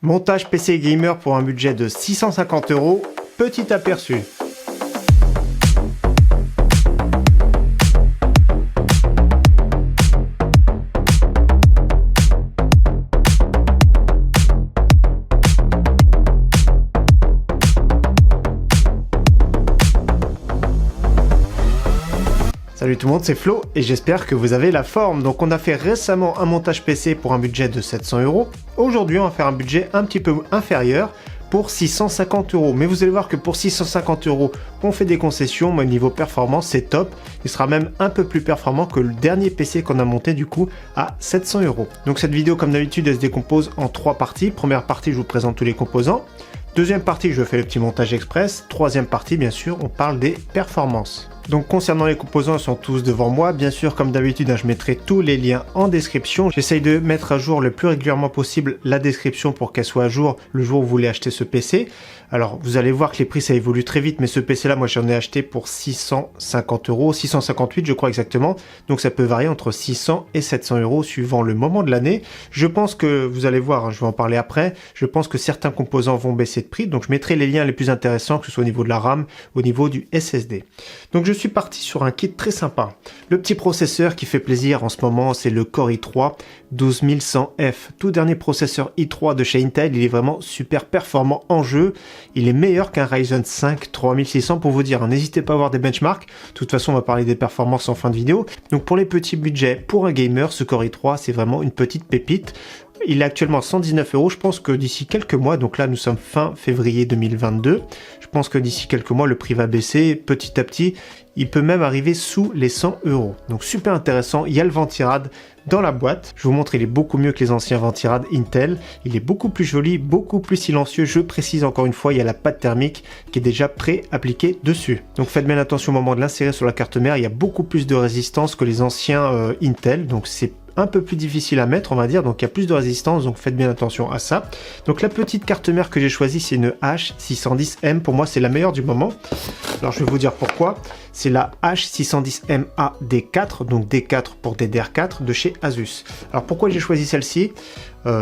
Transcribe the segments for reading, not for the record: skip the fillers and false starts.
Montage PC gamer pour un budget de 650 €, petit aperçu. Salut tout le monde, c'est Flo et j'espère que vous avez la forme. Donc on a fait récemment un montage PC pour un budget de 700 €. Aujourd'hui on va faire un budget un petit peu inférieur pour 650 €. Mais vous allez voir que pour 650 €, on fait des concessions. Moi niveau performance c'est top. Il sera même un peu plus performant que le dernier PC qu'on a monté du coup à 700 €. Donc cette vidéo comme d'habitude elle se décompose en 3 parties. Première partie je vous présente tous les composants. Deuxième partie je fais le petit montage express. Troisième partie bien sûr on parle des performances. Donc concernant les composants, ils sont tous devant moi. Bien sûr, comme d'habitude, je mettrai tous les liens en description. J'essaye de mettre à jour le plus régulièrement possible la description pour qu'elle soit à jour le jour où vous voulez acheter ce PC. Alors, vous allez voir que les prix, ça évolue très vite, mais ce PC-là, moi, j'en ai acheté pour 650 €, 658 je crois exactement. Donc, ça peut varier entre 600 et 700 € suivant le moment de l'année. Je pense que, vous allez voir, je vais en parler après, je pense que certains composants vont baisser de prix. Donc, je mettrai les liens les plus intéressants, que ce soit au niveau de la RAM, au niveau du SSD. Donc, je suis parti sur un kit très sympa. Le petit processeur qui fait plaisir en ce moment, c'est le Core i3 12100F. Tout dernier processeur i3 de chez Intel, il est vraiment super performant en jeu. Il est meilleur qu'un Ryzen 5 3600 pour vous dire. N'hésitez pas à voir des benchmarks. De toute façon, on va parler des performances en fin de vidéo. Donc pour les petits budgets, pour un gamer, ce Core i3, c'est vraiment une petite pépite. Il est actuellement 119 €. Je pense que d'ici quelques mois, donc là nous sommes fin février 2022, je pense que d'ici quelques mois le prix va baisser petit à petit. Il peut même arriver sous les 100 €. Donc super intéressant. Il y a le Ventirad dans la boîte. Je vous montre, il est beaucoup mieux que les anciens Ventirad Intel. Il est beaucoup plus joli, beaucoup plus silencieux. Je précise encore une fois, il y a la pâte thermique qui est déjà pré-appliquée dessus. Donc faites bien attention au moment de l'insérer sur la carte mère. Il y a beaucoup plus de résistance que les anciens Intel. Donc c'est un peu plus difficile à mettre on va dire, donc il y a plus de résistance, donc faites bien attention à ça. Donc la petite carte mère que j'ai choisie c'est une H610M, pour moi c'est la meilleure du moment. Alors je vais vous dire pourquoi. C'est la H610MA D4, donc D4 pour DDR4 de chez Asus. Alors pourquoi j'ai choisi celle-ci?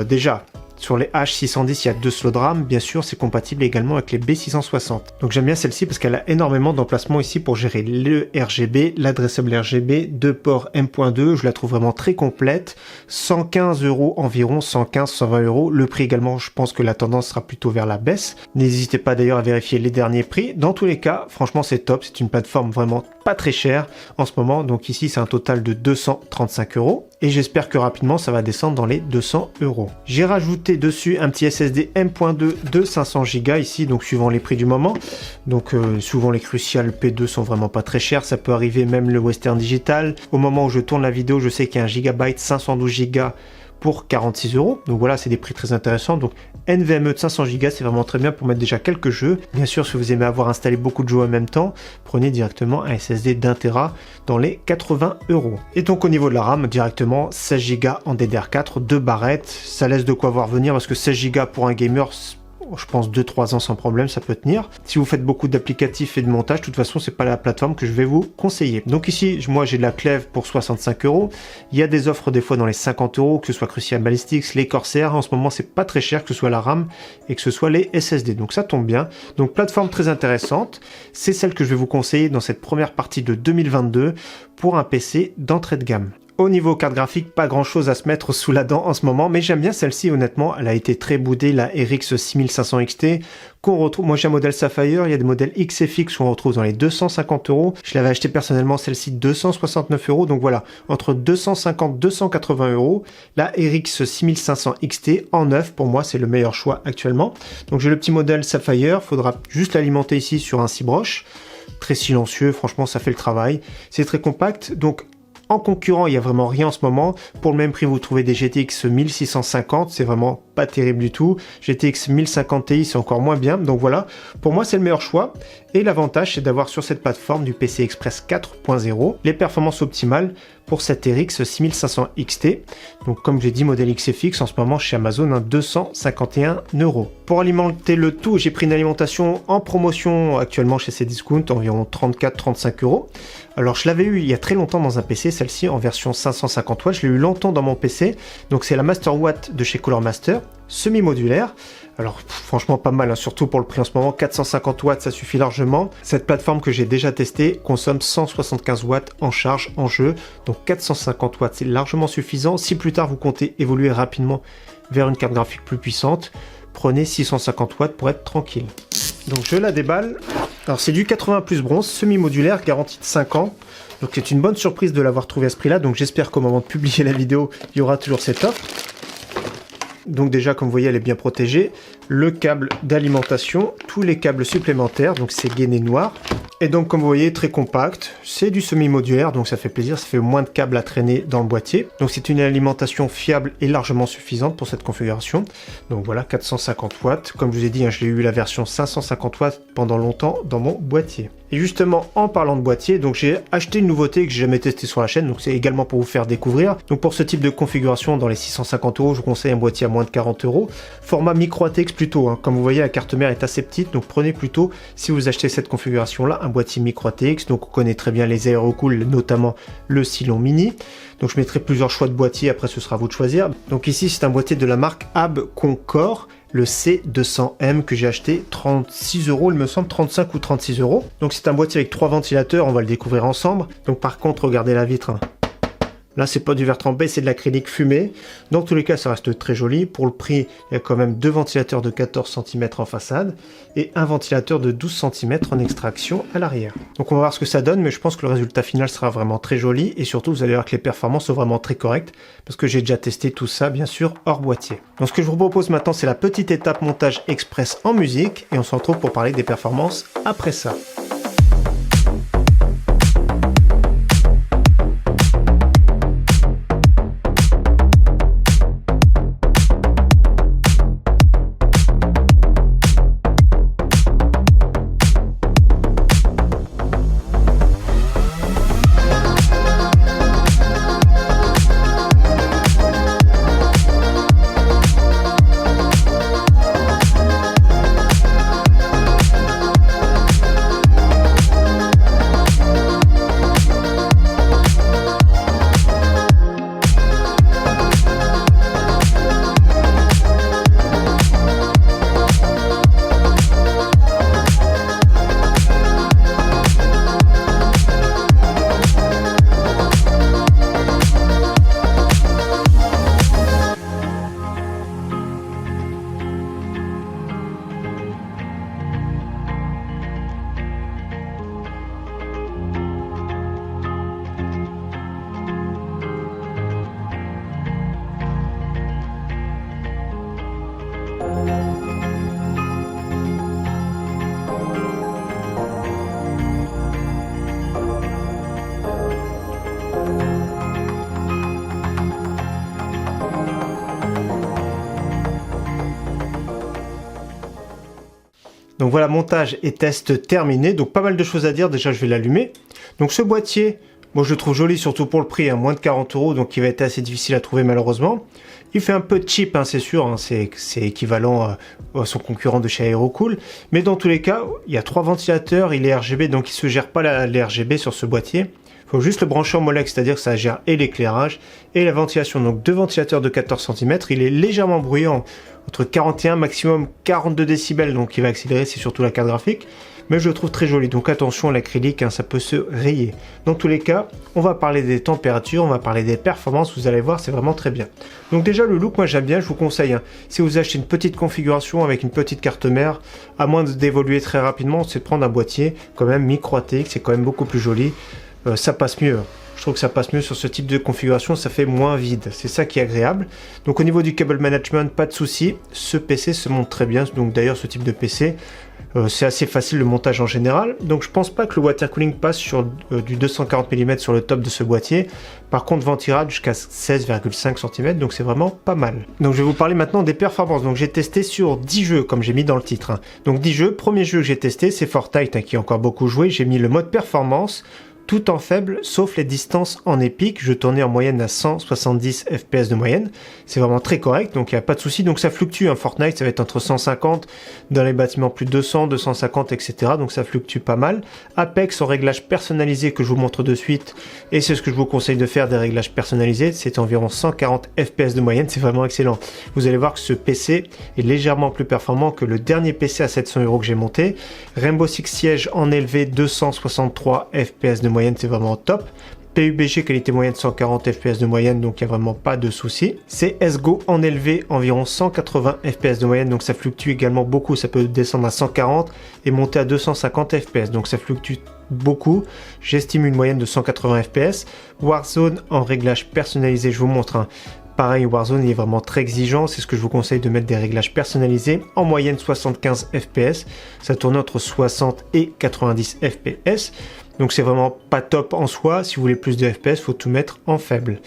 Déjà sur les H610, il y a 2 slots de RAM, bien sûr, c'est compatible également avec les B660. Donc j'aime bien celle-ci parce qu'elle a énormément d'emplacements ici pour gérer le RGB, l'adressable RGB, 2 ports M.2, je la trouve vraiment très complète. 115 € environ, 115-120 €. Le prix également, je pense que la tendance sera plutôt vers la baisse. N'hésitez pas d'ailleurs à vérifier les derniers prix. Dans tous les cas, franchement c'est top, c'est une plateforme vraiment pas très chère en ce moment. Donc ici c'est un total de 235 €. Et j'espère que rapidement ça va descendre dans les 200 €. J'ai rajouté dessus un petit SSD M.2 de 500 Go ici, donc suivant les prix du moment. Donc souvent les Crucial P2 sont vraiment pas très chers, ça peut arriver même le Western Digital. Au moment où je tourne la vidéo, je sais qu'il y a un Gigabyte 512 Go pour 46 €. Donc voilà, c'est des prix très intéressants. Donc NVMe de 500 Go, c'est vraiment très bien pour mettre déjà quelques jeux. Bien sûr, si vous aimez avoir installé beaucoup de jeux en même temps, prenez directement un SSD d'1 Tera dans les 80 €. Et donc au niveau de la RAM, directement 16 Go en DDR4, 2 barrettes. Ça laisse de quoi voir venir parce que 16 Go pour un gamer, je pense 2-3 ans sans problème, ça peut tenir. Si vous faites beaucoup d'applicatifs et de montage, de toute façon, c'est pas la plateforme que je vais vous conseiller. Donc ici, moi j'ai de la clève pour 65 €. Il y a des offres des fois dans les 50 €, que ce soit Crucial Ballistix, les Corsair. En ce moment, c'est pas très cher, que ce soit la RAM et que ce soit les SSD. Donc ça tombe bien. Donc plateforme très intéressante. C'est celle que je vais vous conseiller dans cette première partie de 2022 pour un PC d'entrée de gamme. Au niveau carte graphique, pas grand chose à se mettre sous la dent en ce moment, mais j'aime bien celle-ci honnêtement, elle a été très boudée, la RX 6500 XT, qu'on retrouve, moi j'ai un modèle Sapphire, il y a des modèles XFX qu'on retrouve dans les 250 €, je l'avais acheté personnellement celle-ci 269 €, donc voilà, entre 250 et 280 €, la RX 6500 XT en neuf, pour moi c'est le meilleur choix actuellement. Donc j'ai le petit modèle Sapphire, faudra juste l'alimenter ici sur un 6 broches, très silencieux, franchement ça fait le travail, c'est très compact, donc en concurrent, il n'y a vraiment rien en ce moment. Pour le même prix, vous trouvez des GTX 1650, c'est vraiment pas terrible du tout. GTX 1050 Ti, c'est encore moins bien. Donc voilà, pour moi, c'est le meilleur choix. Et l'avantage, c'est d'avoir sur cette plateforme du PC Express 4.0 les performances optimales pour cette RX 6500 XT. Donc comme j'ai dit, modèle XFX en ce moment chez Amazon, 251 €. Pour alimenter le tout, j'ai pris une alimentation en promotion actuellement chez Cdiscount, environ 34-35 €. Alors je l'avais eu il y a très longtemps dans un PC, celle-ci en version 550 watts, je l'ai eu longtemps dans mon PC. Donc c'est la Master Watt de chez Cooler Master. semi-modulaire. Alors franchement pas mal, hein, surtout pour le prix en ce moment, 450 watts ça suffit largement. Cette plateforme que j'ai déjà testée consomme 175 watts en charge en jeu, donc 450 watts c'est largement suffisant. Si plus tard vous comptez évoluer rapidement vers une carte graphique plus puissante, prenez 650 watts pour être tranquille. Donc je la déballe. Alors c'est du 80 plus bronze, semi-modulaire, garantie de 5 ans. Donc c'est une bonne surprise de l'avoir trouvé à ce prix-là, donc j'espère qu'au moment de publier la vidéo, il y aura toujours cette offre. Donc déjà, comme vous voyez, elle est bien protégée. Le câble d'alimentation, tous les câbles supplémentaires, donc c'est gainé noir. Et donc, comme vous voyez, très compact. C'est du semi-modulaire, donc ça fait plaisir. Ça fait moins de câbles à traîner dans le boîtier. Donc c'est une alimentation fiable et largement suffisante pour cette configuration. Donc voilà, 450 watts. Comme je vous ai dit, hein, j'ai eu la version 550 watts pendant longtemps dans mon boîtier. Et justement, en parlant de boîtier, donc j'ai acheté une nouveauté que j'ai jamais testée sur la chaîne, donc c'est également pour vous faire découvrir. Donc pour ce type de configuration, dans les 650 €, je vous conseille un boîtier à moins de 40 €. Format micro ATX plutôt, hein. Comme vous voyez, la carte mère est assez petite, donc prenez plutôt, si vous achetez cette configuration-là, un boîtier micro ATX. Donc on connaît très bien les Aerocool, notamment le Silon Mini. Donc je mettrai plusieurs choix de boîtier, après ce sera à vous de choisir. Donc ici, c'est un boîtier de la marque AB Concor, le C200M que j'ai acheté 36 €, il me semble 35 ou 36 €. Donc c'est un boîtier avec 3 ventilateurs, on va le découvrir ensemble. Donc par contre, regardez la vitre, hein. Là, c'est pas du verre trempé, c'est de l'acrylique fumé. Dans tous les cas, ça reste très joli. Pour le prix, il y a quand même 2 ventilateurs de 14 cm en façade et un ventilateur de 12 cm en extraction à l'arrière. Donc on va voir ce que ça donne, mais je pense que le résultat final sera vraiment très joli et surtout, vous allez voir que les performances sont vraiment très correctes parce que j'ai déjà testé tout ça, bien sûr, hors boîtier. Donc ce que je vous propose maintenant, c'est la petite étape montage express en musique et on se retrouve pour parler des performances après ça. Donc voilà, montage et test terminé. Donc pas mal de choses à dire. Déjà, je vais l'allumer. Donc ce boîtier, moi je le trouve joli, surtout pour le prix, hein, moins de 40 €, donc il va être assez difficile à trouver malheureusement. Il fait un peu cheap, hein, c'est sûr, hein, c'est équivalent à son concurrent de chez Aerocool. Mais dans tous les cas, il y a 3 ventilateurs, il est RGB, donc il ne se gère pas les RGB sur ce boîtier. Il faut juste le brancher en Molex, c'est-à-dire que ça gère et l'éclairage et la ventilation. Donc 2 ventilateurs de 14 cm, il est légèrement bruyant, entre 41 maximum 42 décibels, donc il va accélérer, c'est surtout la carte graphique. Mais je le trouve très joli, donc attention à l'acrylique, hein, ça peut se rayer. Dans tous les cas, on va parler des températures, on va parler des performances, vous allez voir, c'est vraiment très bien. Donc déjà le look, moi j'aime bien, je vous conseille, hein, si vous achetez une petite configuration avec une petite carte mère, à moins d'évoluer très rapidement, c'est de prendre un boîtier quand même micro ATX, c'est quand même beaucoup plus joli, ça passe mieux. Je trouve que ça passe mieux sur ce type de configuration, ça fait moins vide, c'est ça qui est agréable. Donc au niveau du cable management, pas de souci, ce PC se monte très bien, donc d'ailleurs ce type de PC, c'est assez facile le montage en général. Donc je pense pas que le water cooling passe sur du 240 mm sur le top de ce boîtier. Par contre ventilage jusqu'à 16,5 cm, donc c'est vraiment pas mal. Donc je vais vous parler maintenant des performances. Donc j'ai testé sur 10 jeux comme j'ai mis dans le titre, hein. Donc 10 jeux, premier jeu que j'ai testé c'est Fortnite, hein, qui est encore beaucoup joué. J'ai mis le mode performance, tout en faible, sauf les distances en épique. Je tournais en moyenne à 170 FPS de moyenne. C'est vraiment très correct, donc il n'y a pas de souci. Donc ça fluctue, Fortnite, ça va être entre 150, dans les bâtiments plus de 200, 250, etc. Donc ça fluctue pas mal. Apex en réglage personnalisé que je vous montre de suite, et c'est ce que je vous conseille de faire, des réglages personnalisés. C'est environ 140 FPS de moyenne, c'est vraiment excellent. Vous allez voir que ce PC est légèrement plus performant que le dernier PC à 700 € que j'ai monté. Rainbow Six Siege en élevé, 263 FPS de moyenne, c'est vraiment top. PUBG qualité moyenne 140 FPS de moyenne, donc il n'y a vraiment pas de souci. CSGO en élevé, environ 180 FPS de moyenne, donc ça fluctue également beaucoup, ça peut descendre à 140 et monter à 250 FPS, donc ça fluctue beaucoup. J'estime une moyenne de 180 FPS. Warzone en réglage personnalisé, je vous montre. Pareil, Warzone il est vraiment très exigeant, c'est ce que je vous conseille de mettre des réglages personnalisés. En moyenne 75 FPS, ça tourne entre 60 et 90 FPS. Donc c'est vraiment pas top en soi. Si vous voulez plus de FPS, faut tout mettre en faible.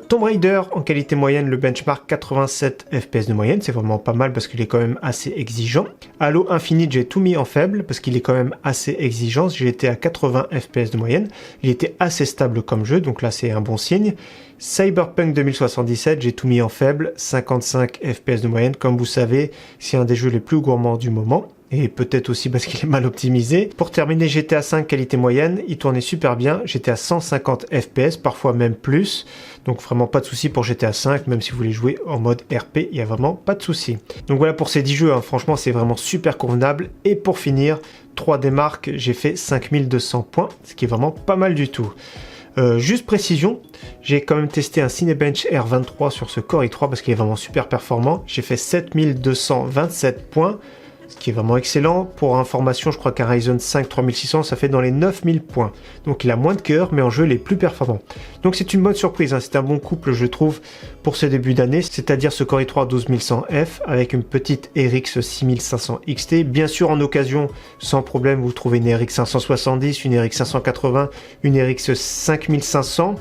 Tomb Raider en qualité moyenne, le benchmark 87 FPS de moyenne, c'est vraiment pas mal parce qu'il est quand même assez exigeant. Halo Infinite, j'ai tout mis en faible parce qu'il est quand même assez exigeant. J'étais à 80 FPS de moyenne, il était assez stable comme jeu, donc là c'est un bon signe. Cyberpunk 2077, j'ai tout mis en faible, 55 FPS de moyenne, comme vous savez, c'est un des jeux les plus gourmands du moment. Et peut-être aussi parce qu'il est mal optimisé. Pour terminer, GTA 5 qualité moyenne, il tournait super bien, j'étais à 150 FPS, parfois même plus, donc vraiment pas de souci pour GTA 5, même si vous voulez jouer en mode RP, il n'y a vraiment pas de souci. Donc voilà pour ces 10 jeux, franchement c'est vraiment super convenable. Et pour finir, 3D Mark, j'ai fait 5200 points, ce qui est vraiment pas mal du tout. Juste précision, j'ai quand même testé un Cinebench R23 sur ce Core i3 parce qu'il est vraiment super performant, j'ai fait 7227 points, ce qui est vraiment excellent. Pour information, je crois qu'un Ryzen 5 3600, ça fait dans les 9000 points. Donc il a moins de cœur, mais en jeu, il est plus performant. Donc c'est une bonne surprise, c'est un bon couple, je trouve, pour ce début d'année, c'est-à-dire ce Core i3 12100F avec une petite RX 6500 XT. Bien sûr, en occasion, sans problème, vous trouvez une RX 570, une RX 580, une RX 5500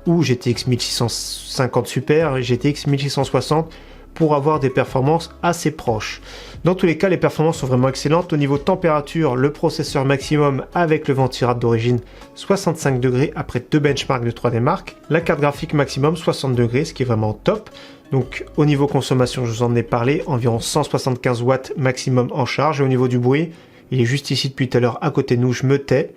ou GTX 1650 Super, GTX 1660 pour avoir des performances assez proches. Dans tous les cas, les performances sont vraiment excellentes. Au niveau température, le processeur maximum avec le ventirad d'origine 65 degrés après 2 benchmarks de 3D Mark. La carte graphique maximum 60 degrés, ce qui est vraiment top. Donc au niveau consommation, je vous en ai parlé, environ 175 watts maximum en charge. Et au niveau du bruit, il est juste ici depuis tout à l'heure à côté de nous, je me tais.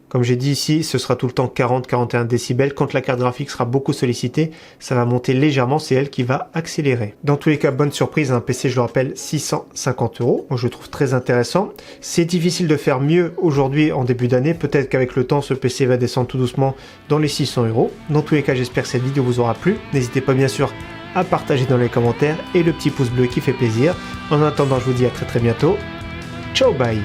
Comme j'ai dit ici, ce sera tout le temps 40-41 décibels. Quand la carte graphique sera beaucoup sollicitée, ça va monter légèrement, c'est elle qui va accélérer. Dans tous les cas, bonne surprise, un PC, je le rappelle, 650 €. Moi, je le trouve très intéressant. C'est difficile de faire mieux aujourd'hui en début d'année. Peut-être qu'avec le temps, ce PC va descendre tout doucement dans les 600 €. Dans tous les cas, j'espère que cette vidéo vous aura plu. N'hésitez pas bien sûr à partager dans les commentaires et le petit pouce bleu qui fait plaisir. En attendant, je vous dis à très bientôt. Ciao, bye!